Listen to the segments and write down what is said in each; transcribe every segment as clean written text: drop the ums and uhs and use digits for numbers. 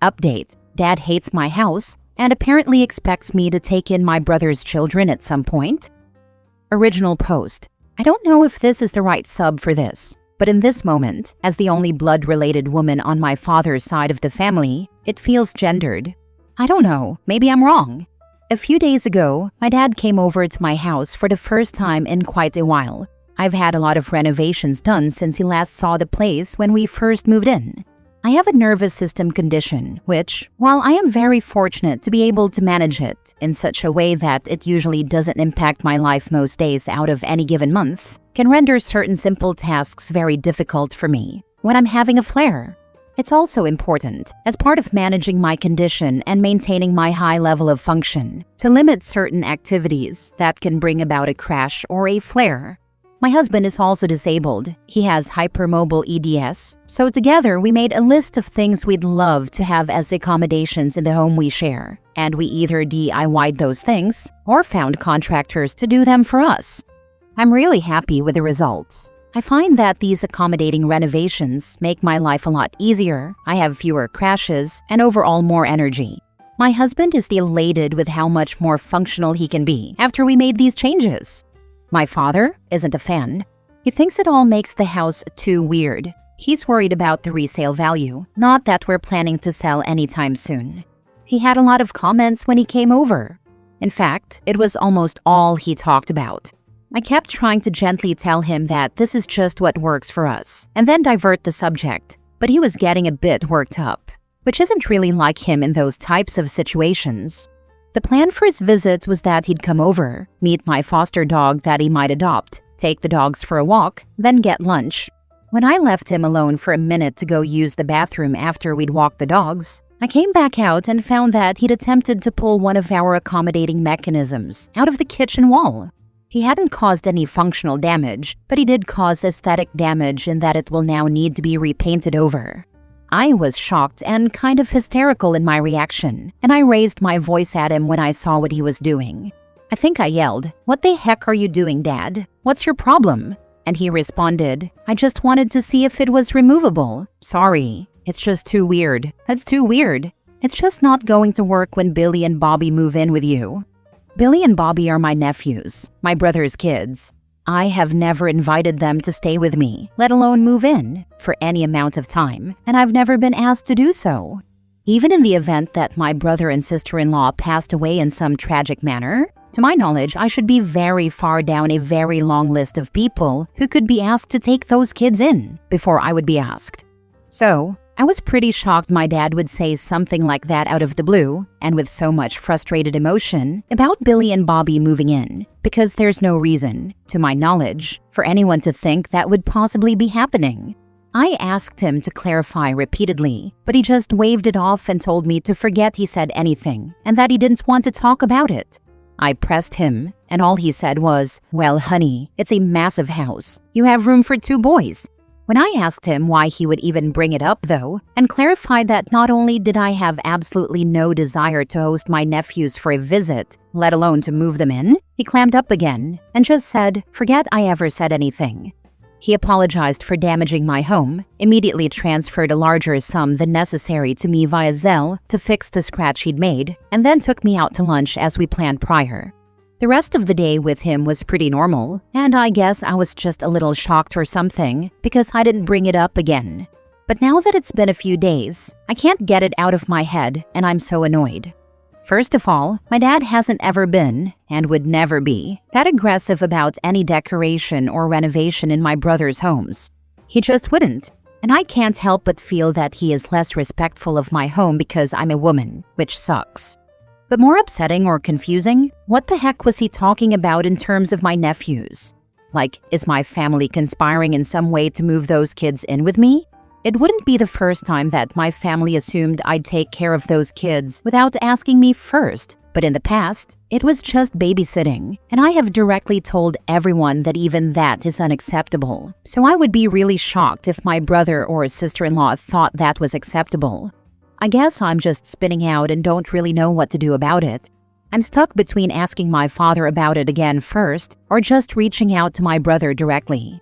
Update: Dad hates my house and apparently expects me to take in my brother's children at some point. Original post: I don't know if this is the right sub for this, but in this moment, as the only blood-related woman on my father's side of the family, it feels gendered. I don't know, maybe I'm wrong. A few days ago, my dad came over to my house for the first time in quite a while. I've had a lot of renovations done since he last saw the place when we first moved in. I have a nervous system condition, which, while I am very fortunate to be able to manage it in such a way that it usually doesn't impact my life most days out of any given month, can render certain simple tasks very difficult for me when I'm having a flare. It's also important, as part of managing my condition and maintaining my high level of function, to limit certain activities that can bring about a crash or a flare. My husband is also disabled. He has hypermobile EDS, so together we made a list of things we'd love to have as accommodations in the home we share, and we either DIY'd those things or found contractors to do them for us. I'm really happy with the results. I find that these accommodating renovations make my life a lot easier, I have fewer crashes, and overall more energy. My husband is elated with how much more functional he can be after we made these changes. My father isn't a fan. He thinks it all makes the house too weird. He's worried about the resale value, not that we're planning to sell anytime soon. He had a lot of comments when he came over. In fact, it was almost all he talked about. I kept trying to gently tell him that this is just what works for us, and then divert the subject, but he was getting a bit worked up, which isn't really like him in those types of situations. The plan for his visit was that he'd come over, meet my foster dog that he might adopt, take the dogs for a walk, then get lunch. When I left him alone for a minute to go use the bathroom after we'd walked the dogs, I came back out and found that he'd attempted to pull one of our accommodating mechanisms out of the kitchen wall. He hadn't caused any functional damage, but he did cause aesthetic damage in that it will now need to be repainted over. I was shocked and kind of hysterical in my reaction, and I raised my voice at him when I saw what he was doing. I think I yelled, "What the heck are you doing, Dad? What's your problem?" And he responded, "I just wanted to see if it was removable. Sorry, it's just too weird. It's too weird. It's just not going to work when Billy and Bobby move in with you." Billy and Bobby are my nephews, my brother's kids. I have never invited them to stay with me, let alone move in, for any amount of time, and I've never been asked to do so. Even in the event that my brother and sister-in-law passed away in some tragic manner, to my knowledge, I should be very far down a very long list of people who could be asked to take those kids in before I would be asked. So, I was pretty shocked my dad would say something like that out of the blue, and with so much frustrated emotion, about Billy and Bobby moving in, because there's no reason, to my knowledge, for anyone to think that would possibly be happening. I asked him to clarify repeatedly, but he just waved it off and told me to forget he said anything, and that he didn't want to talk about it. I pressed him, and all he said was, "Well, honey, it's a massive house. You have room for 2 boys. When I asked him why he would even bring it up, though, and clarified that not only did I have absolutely no desire to host my nephews for a visit, let alone to move them in, he clammed up again and just said, "Forget I ever said anything." He apologized for damaging my home, immediately transferred a larger sum than necessary to me via Zelle to fix the scratch he'd made, and then took me out to lunch as we planned prior. The rest of the day with him was pretty normal, and I guess I was just a little shocked or something because I didn't bring it up again. But now that it's been a few days, I can't get it out of my head, and I'm so annoyed. First of all, my dad hasn't ever been, and would never be, that aggressive about any decoration or renovation in my brother's homes. He just wouldn't, and I can't help but feel that he is less respectful of my home because I'm a woman, which sucks. But more upsetting or confusing, what the heck was he talking about in terms of my nephews? Like, is my family conspiring in some way to move those kids in with me? It wouldn't be the first time that my family assumed I'd take care of those kids without asking me first, but in the past, it was just babysitting, and I have directly told everyone that even that is unacceptable. So I would be really shocked if my brother or sister-in-law thought that was acceptable. I guess I'm just spinning out and don't really know what to do about it. I'm stuck between asking my father about it again first or just reaching out to my brother directly.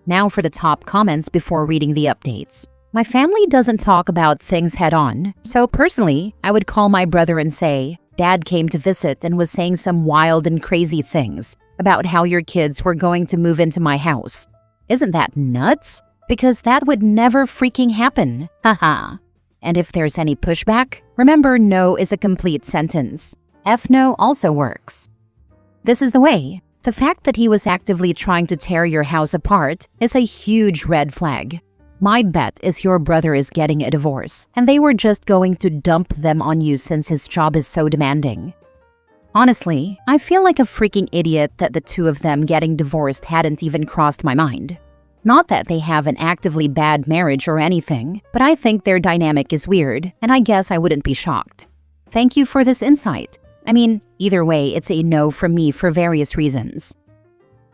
Now for the top comments before reading the updates. My family doesn't talk about things head on, so personally, I would call my brother and say, Dad came to visit and was saying some wild and crazy things about how your kids were going to move into my house. Isn't that nuts? Because that would never freaking happen. Haha. And if there's any pushback, remember no is a complete sentence. F no also works. This is the way. The fact that he was actively trying to tear your house apart is a huge red flag. My bet is your brother is getting a divorce, and they were just going to dump them on you since his job is so demanding. Honestly, I feel like a freaking idiot that the two of them getting divorced hadn't even crossed my mind. Not that they have an actively bad marriage or anything, but I think their dynamic is weird, and I guess I wouldn't be shocked. Thank you for this insight. I mean, either way, it's a no from me for various reasons.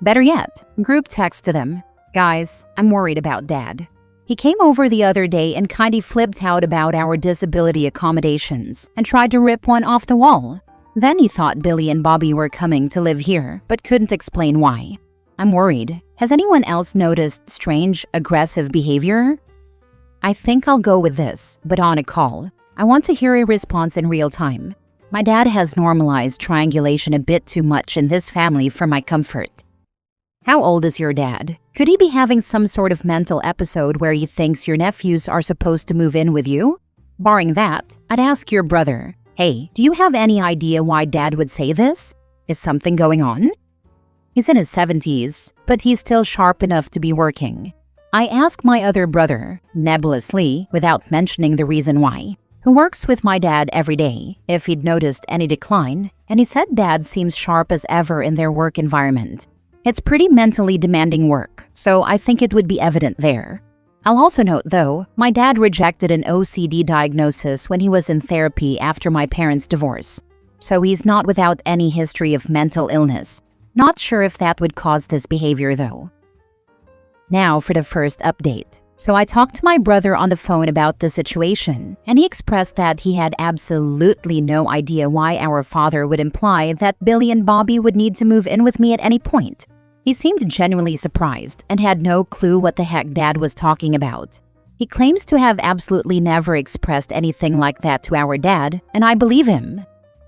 Better yet, group text to them. Guys, I'm worried about Dad. He came over the other day and kinda flipped out about our disability accommodations and tried to rip one off the wall. Then he thought Billy and Bobby were coming to live here, but couldn't explain why. I'm worried. Has anyone else noticed strange, aggressive behavior? I think I'll go with this, but on a call. I want to hear a response in real time. My dad has normalized triangulation a bit too much in this family for my comfort. How old is your dad? Could he be having some sort of mental episode where he thinks your nephews are supposed to move in with you? Barring that, I'd ask your brother, hey, do you have any idea why Dad would say this? Is something going on? He's in his 70s, but he's still sharp enough to be working. I asked my other brother, nebulously, without mentioning the reason why, who works with my dad every day, if he'd noticed any decline, and he said Dad seems sharp as ever in their work environment. It's pretty mentally demanding work, so I think it would be evident there. I'll also note, though, my dad rejected an OCD diagnosis when he was in therapy after my parents' divorce. So he's not without any history of mental illness. Not sure if that would cause this behavior, though. Now for the first update. So I talked to my brother on the phone about the situation, and he expressed that he had absolutely no idea why our father would imply that Billy and Bobby would need to move in with me at any point. He seemed genuinely surprised and had no clue what the heck Dad was talking about. He claims to have absolutely never expressed anything like that to our dad, and I believe him.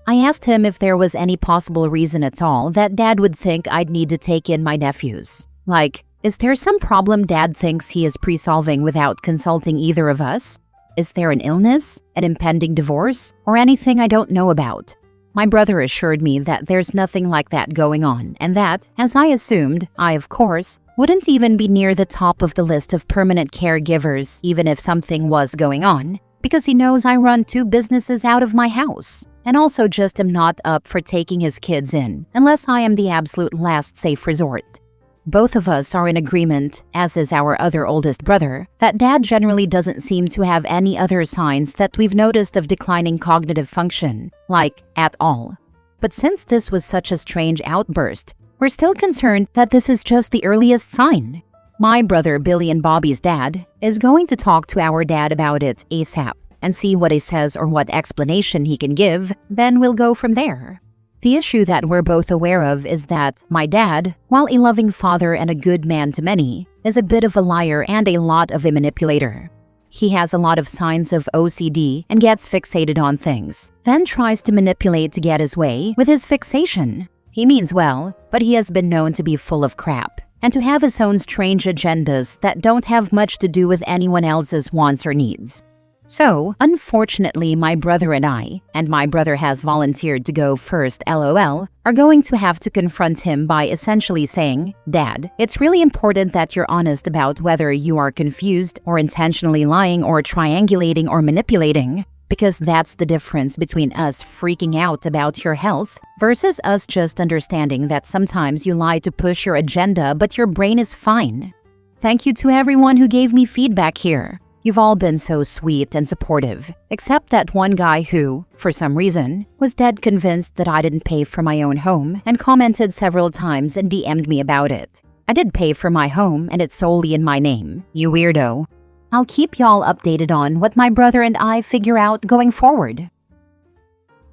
I asked him if there was any possible reason at all that Dad would think I'd need to take in my nephews. Like, is there some problem Dad thinks he is pre-solving without consulting either of us? Is there an illness, an impending divorce, or anything I don't know about? My brother assured me that there's nothing like that going on, and that, as I assumed, I, of course, wouldn't even be near the top of the list of permanent caregivers even if something was going on, because he knows I run 2 businesses out of my house, and also just am not up for taking his kids in, unless I am the absolute last safe resort. Both of us are in agreement, as is our other oldest brother, that Dad generally doesn't seem to have any other signs that we've noticed of declining cognitive function, like, at all. But since this was such a strange outburst, we're still concerned that this is just the earliest sign. My brother Billy and Bobby's dad is going to talk to our dad about it ASAP and see what he says or what explanation he can give, then we'll go from there. The issue that we're both aware of is that my dad, while a loving father and a good man to many, is a bit of a liar and a lot of a manipulator. He has a lot of signs of OCD and gets fixated on things, then tries to manipulate to get his way with his fixation. He means well, but he has been known to be full of crap and to have his own strange agendas that don't have much to do with anyone else's wants or needs. So, unfortunately, my brother and my brother has volunteered to go first LOL, are going to have to confront him by essentially saying, Dad, it's really important that you're honest about whether you are confused or intentionally lying or triangulating or manipulating, because that's the difference between us freaking out about your health versus us just understanding that sometimes you lie to push your agenda but your brain is fine. Thank you to everyone who gave me feedback here. You've all been so sweet and supportive, except that one guy who, for some reason, was dead convinced that I didn't pay for my own home and commented several times and DM'd me about it. I did pay for my home and it's solely in my name, you weirdo. I'll keep y'all updated on what my brother and I figure out going forward.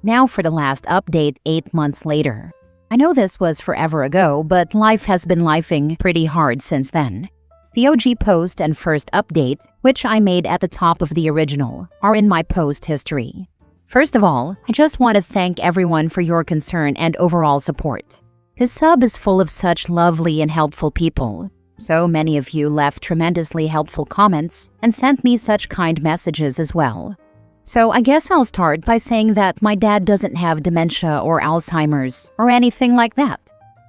Now for the last update 8 months later. I know this was forever ago, but life has been lifing pretty hard since then. The OG post and first update, which I made at the top of the original, are in my post history. First of all, I just want to thank everyone for your concern and overall support. This sub is full of such lovely and helpful people. So many of you left tremendously helpful comments and sent me such kind messages as well. So I guess I'll start by saying that my dad doesn't have dementia or Alzheimer's or anything like that.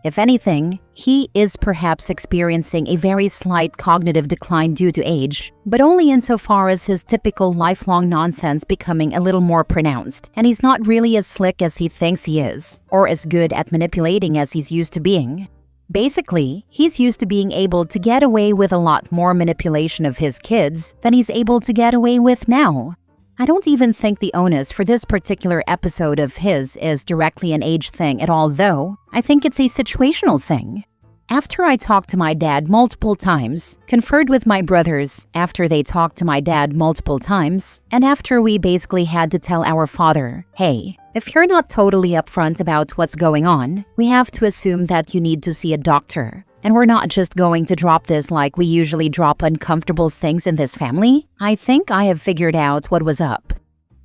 If anything, he is perhaps experiencing a very slight cognitive decline due to age, but only insofar as his typical lifelong nonsense becoming a little more pronounced, and he's not really as slick as he thinks he is, or as good at manipulating as he's used to being. Basically, he's used to being able to get away with a lot more manipulation of his kids than he's able to get away with now. I don't even think the onus for this particular episode of his is directly an age thing at all, though. I think it's a situational thing. After I talked to my dad multiple times, conferred with my brothers after they talked to my dad multiple times, and after we basically had to tell our father, hey, if you're not totally upfront about what's going on, we have to assume that you need to see a doctor. And we're not just going to drop this like we usually drop uncomfortable things in this family. I think I have figured out what was up.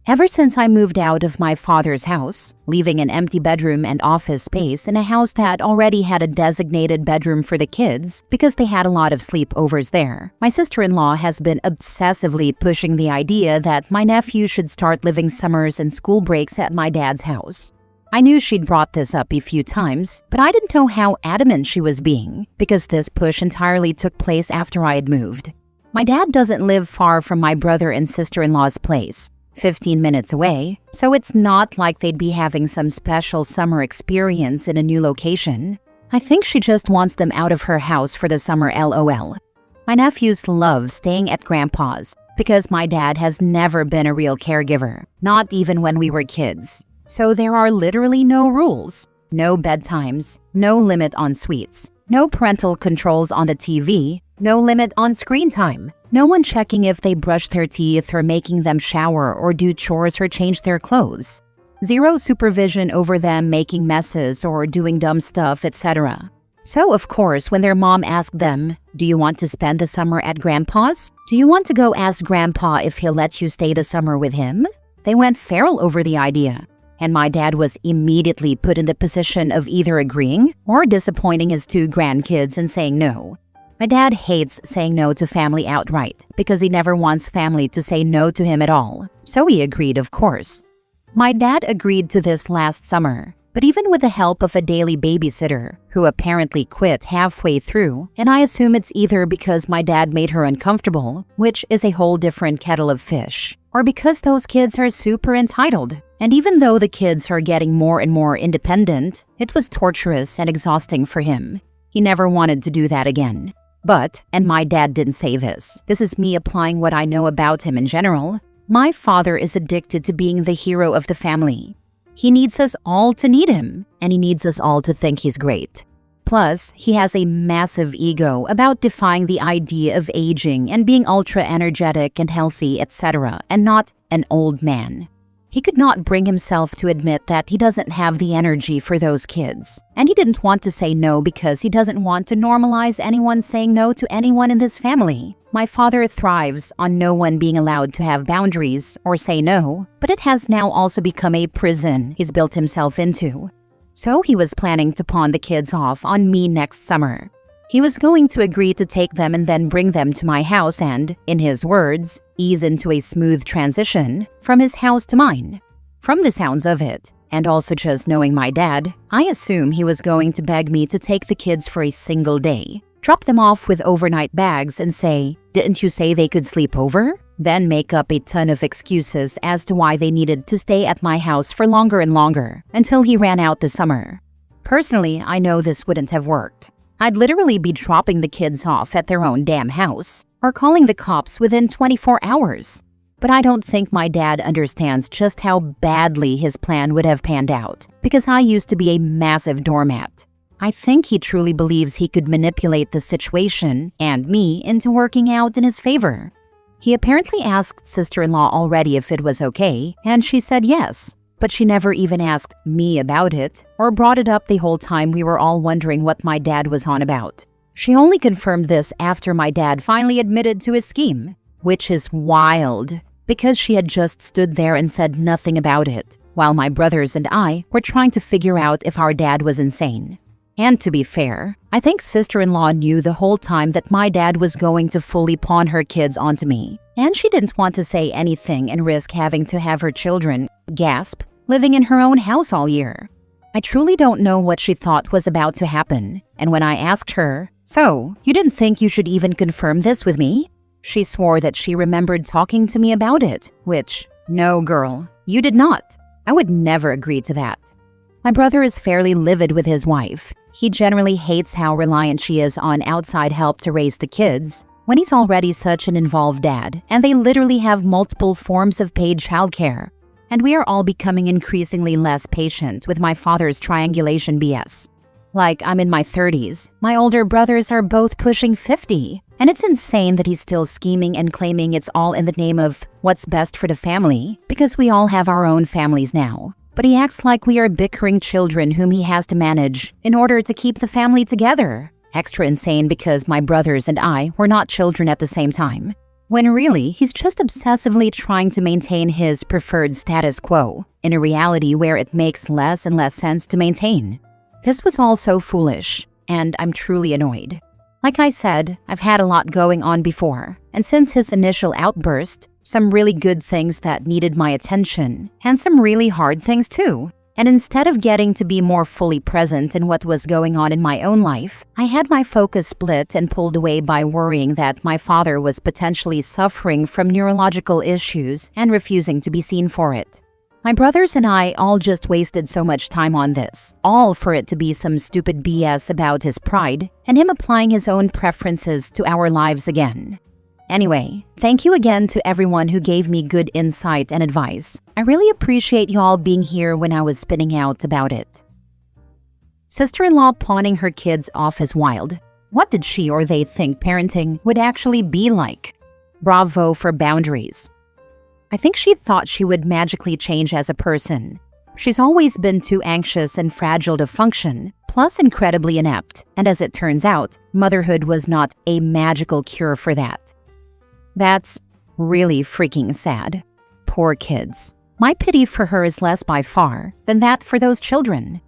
Ever since I moved out of my father's house, leaving an empty bedroom and office space in a house that already had a designated bedroom for the kids because they had a lot of sleepovers there, my sister-in-law has been obsessively pushing the idea that my nephew should start living summers and school breaks at my dad's house. I knew she'd brought this up a few times, but I didn't know how adamant she was being, because this push entirely took place after I had moved. My dad doesn't live far from my brother and sister-in-law's place, 15 minutes away, so it's not like they'd be having some special summer experience in a new location. I think she just wants them out of her house for the summer, LOL. My nephews love staying at Grandpa's, because my dad has never been a real caregiver, not even when we were kids. So there are literally no rules, no bedtimes, no limit on sweets, no parental controls on the TV, no limit on screen time, no one checking if they brush their teeth or making them shower or do chores or change their clothes. Zero supervision over them making messes or doing dumb stuff, etc. So of course, when their mom asked them, do you want to spend the summer at Grandpa's? Do you want to go ask Grandpa if he'll let you stay the summer with him? They went feral over the idea. And my dad was immediately put in the position of either agreeing or disappointing his two grandkids and saying no. My dad hates saying no to family outright because he never wants family to say no to him at all. So he agreed, of course. My dad agreed to this last summer, but even with the help of a daily babysitter, who apparently quit halfway through, and I assume it's either because my dad made her uncomfortable, which is a whole different kettle of fish, or because those kids are super entitled. And even though the kids are getting more and more independent, it was torturous and exhausting for him. He never wanted to do that again. But, and my dad didn't say this is me applying what I know about him in general, my father is addicted to being the hero of the family. He needs us all to need him, and he needs us all to think he's great. Plus, he has a massive ego about defying the idea of aging and being ultra-energetic and healthy, etc., and not an old man. He could not bring himself to admit that he doesn't have the energy for those kids. And he didn't want to say no because he doesn't want to normalize anyone saying no to anyone in this family. My father thrives on no one being allowed to have boundaries or say no, but it has now also become a prison he's built himself into. So he was planning to pawn the kids off on me next summer. He was going to agree to take them and then bring them to my house and, in his words, ease into a smooth transition from his house to mine. From the sounds of it, and also just knowing my dad, I assume he was going to beg me to take the kids for a single day, drop them off with overnight bags and say, didn't you say they could sleep over? Then make up a ton of excuses as to why they needed to stay at my house for longer and longer until he ran out the summer. Personally, I know this wouldn't have worked. I'd literally be dropping the kids off at their own damn house or calling the cops within 24 hours. But I don't think my dad understands just how badly his plan would have panned out because I used to be a massive doormat. I think he truly believes he could manipulate the situation and me into working out in his favor. He apparently asked sister-in-law already if it was okay, and she said yes. But she never even asked me about it or brought it up the whole time we were all wondering what my dad was on about. She only confirmed this after my dad finally admitted to his scheme, which is wild, because she had just stood there and said nothing about it, while my brothers and I were trying to figure out if our dad was insane. And to be fair, I think sister-in-law knew the whole time that my dad was going to fully pawn her kids onto me, and she didn't want to say anything and risk having to have her children, gasp, living in her own house all year. I truly don't know what she thought was about to happen, and when I asked her, "So, you didn't think you should even confirm this with me?" she swore that she remembered talking to me about it, which, no girl, you did not. I would never agree to that. My brother is fairly livid with his wife. He generally hates how reliant she is on outside help to raise the kids, when he's already such an involved dad, and they literally have multiple forms of paid childcare. And we are all becoming increasingly less patient with my father's triangulation BS. Like, I'm in my 30s, my older brothers are both pushing 50, and it's insane that he's still scheming and claiming it's all in the name of what's best for the family, because we all have our own families now. But he acts like we are bickering children whom he has to manage in order to keep the family together. Extra insane because my brothers and I were not children at the same time, when really he's just obsessively trying to maintain his preferred status quo in a reality where it makes less and less sense to maintain. This was all so foolish, and I'm truly annoyed. Like I said, I've had a lot going on before, and since his initial outburst, some really good things that needed my attention, and some really hard things too. And instead of getting to be more fully present in what was going on in my own life, I had my focus split and pulled away by worrying that my father was potentially suffering from neurological issues and refusing to be seen for it. My brothers and I all just wasted so much time on this, all for it to be some stupid BS about his pride and him applying his own preferences to our lives again. Anyway, thank you again to everyone who gave me good insight and advice. I really appreciate you all being here when I was spinning out about it. Sister-in-law pawning her kids off is wild. What did she or they think parenting would actually be like? Bravo for boundaries. I think she thought she would magically change as a person. She's always been too anxious and fragile to function, plus incredibly inept, and as it turns out, motherhood was not a magical cure for that. That's really freaking sad. Poor kids. My pity for her is less by far than that for those children.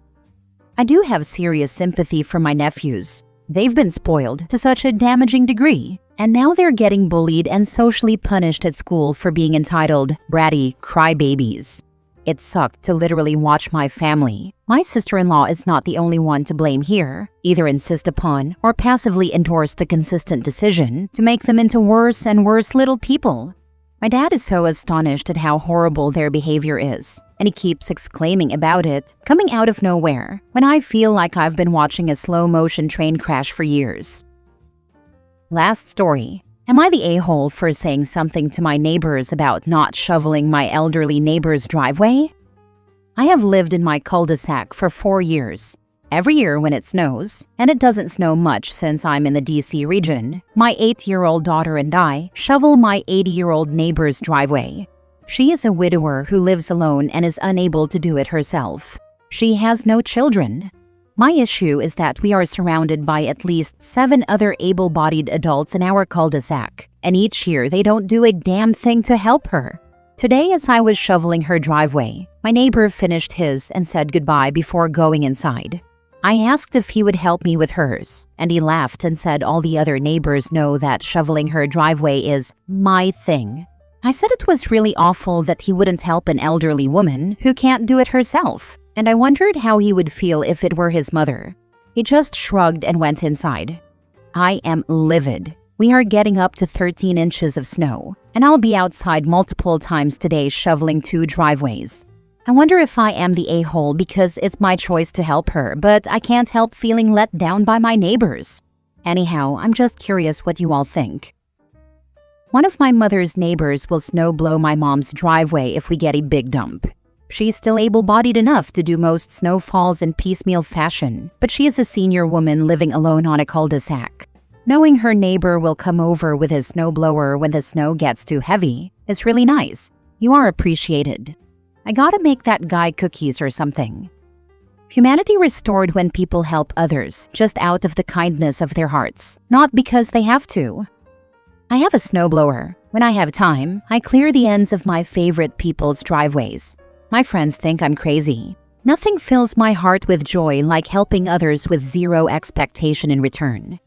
I do have serious sympathy for my nephews. They've been spoiled to such a damaging degree, and now they're getting bullied and socially punished at school for being entitled bratty crybabies. It sucked to literally watch my family. My sister-in-law is not the only one to blame here, either insist upon or passively endorse the consistent decision to make them into worse and worse little people. My dad is so astonished at how horrible their behavior is, and he keeps exclaiming about it, coming out of nowhere, when I feel like I've been watching a slow-motion train crash for years. Last story. Am I the a-hole for saying something to my neighbors about not shoveling my elderly neighbor's driveway? I have lived in my cul-de-sac for 4 years. Every year when it snows, and it doesn't snow much since I'm in the DC region, my 8-year-old daughter and I shovel my 80-year-old neighbor's driveway. She is a widower who lives alone and is unable to do it herself. She has no children. My issue is that we are surrounded by at least 7 other able-bodied adults in our cul-de-sac, and each year they don't do a damn thing to help her. Today, as I was shoveling her driveway, my neighbor finished his and said goodbye before going inside. I asked if he would help me with hers, and he laughed and said all the other neighbors know that shoveling her driveway is my thing. I said it was really awful that he wouldn't help an elderly woman who can't do it herself, and I wondered how he would feel if it were his mother. He just shrugged and went inside. I am livid. We are getting up to 13 inches of snow, and I'll be outside multiple times today shoveling 2 driveways. I wonder if I am the a-hole because it's my choice to help her, but I can't help feeling let down by my neighbors. Anyhow, I'm just curious what you all think. One of my mother's neighbors will snow blow my mom's driveway if we get a big dump. She's still able-bodied enough to do most snowfalls in piecemeal fashion, but she is a senior woman living alone on a cul-de-sac. Knowing her neighbor will come over with his snowblower when the snow gets too heavy is really nice. You are appreciated. I gotta make that guy cookies or something. Humanity restored when people help others just out of the kindness of their hearts, not because they have to. I have a snowblower. When I have time, I clear the ends of my favorite people's driveways. My friends think I'm crazy. Nothing fills my heart with joy like helping others with zero expectation in return.